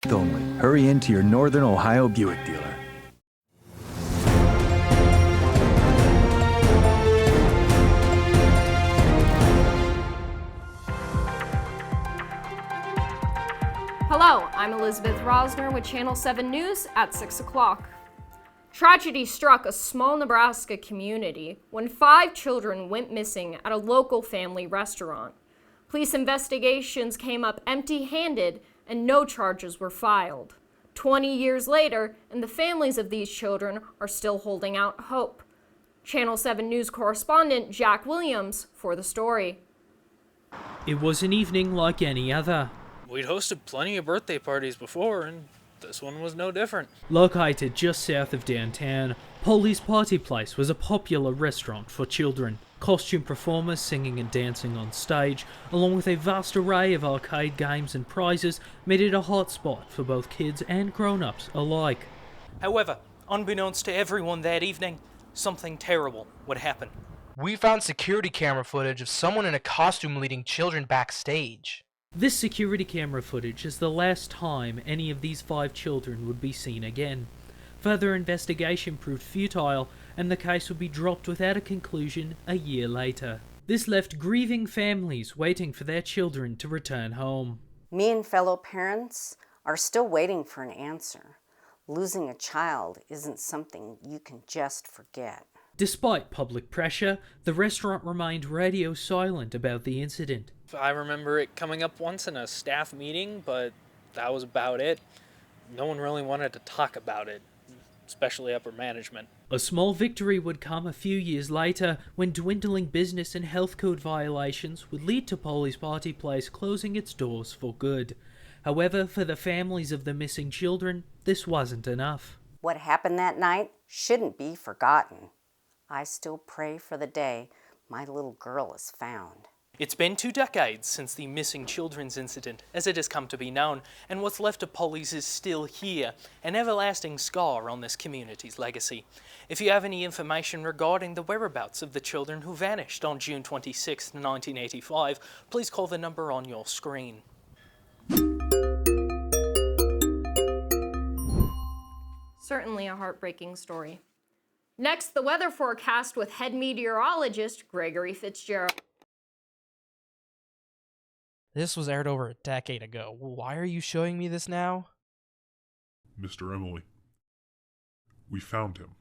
month only. Hurry into your Northern Ohio Buick dealer. Hello, I'm Elizabeth Rosner with Channel 7 News at 6 o'clock. Tragedy struck a small Nebraska community when 5 children went missing at a local family restaurant. Police investigations came up empty-handed and no charges were filed. 20 years later, and the families of these children are still holding out hope. Channel 7 News correspondent Jack Williams for the story. It was an evening like any other. We'd hosted plenty of birthday parties before, and this one was no different. Located just south of downtown, Polly's Party Place was a popular restaurant for children. Costume performers singing and dancing on stage, along with a vast array of arcade games and prizes, made it a hot spot for both kids and grown-ups alike. However, unbeknownst to everyone that evening, something terrible would happen. We found security camera footage of someone in a costume leading children backstage. This security camera footage is the last time any of these 5 children would be seen again. Further investigation proved futile, and the case would be dropped without a conclusion a year later. This left grieving families waiting for their children to return home. Me and fellow parents are still waiting for an answer. Losing a child isn't something you can just forget. Despite public pressure, the restaurant remained radio silent about the incident. I remember it coming up once in a staff meeting, but that was about it. No one really wanted to talk about it, especially upper management. A small victory would come a few years later when dwindling business and health code violations would lead to Polly's Party Place closing its doors for good. However, for the families of the missing children, this wasn't enough. What happened that night shouldn't be forgotten. I still pray for the day my little girl is found. It's been 2 decades since the missing children's incident, as it has come to be known, and what's left of Polly's is still here, an everlasting scar on this community's legacy. If you have any information regarding the whereabouts of the children who vanished on June 26, 1985, please call the number on your screen. Certainly a heartbreaking story. Next, the weather forecast with head meteorologist Gregory Fitzgerald. This was aired over a decade ago. Why are you showing me this now? Mr. Emily, we found him.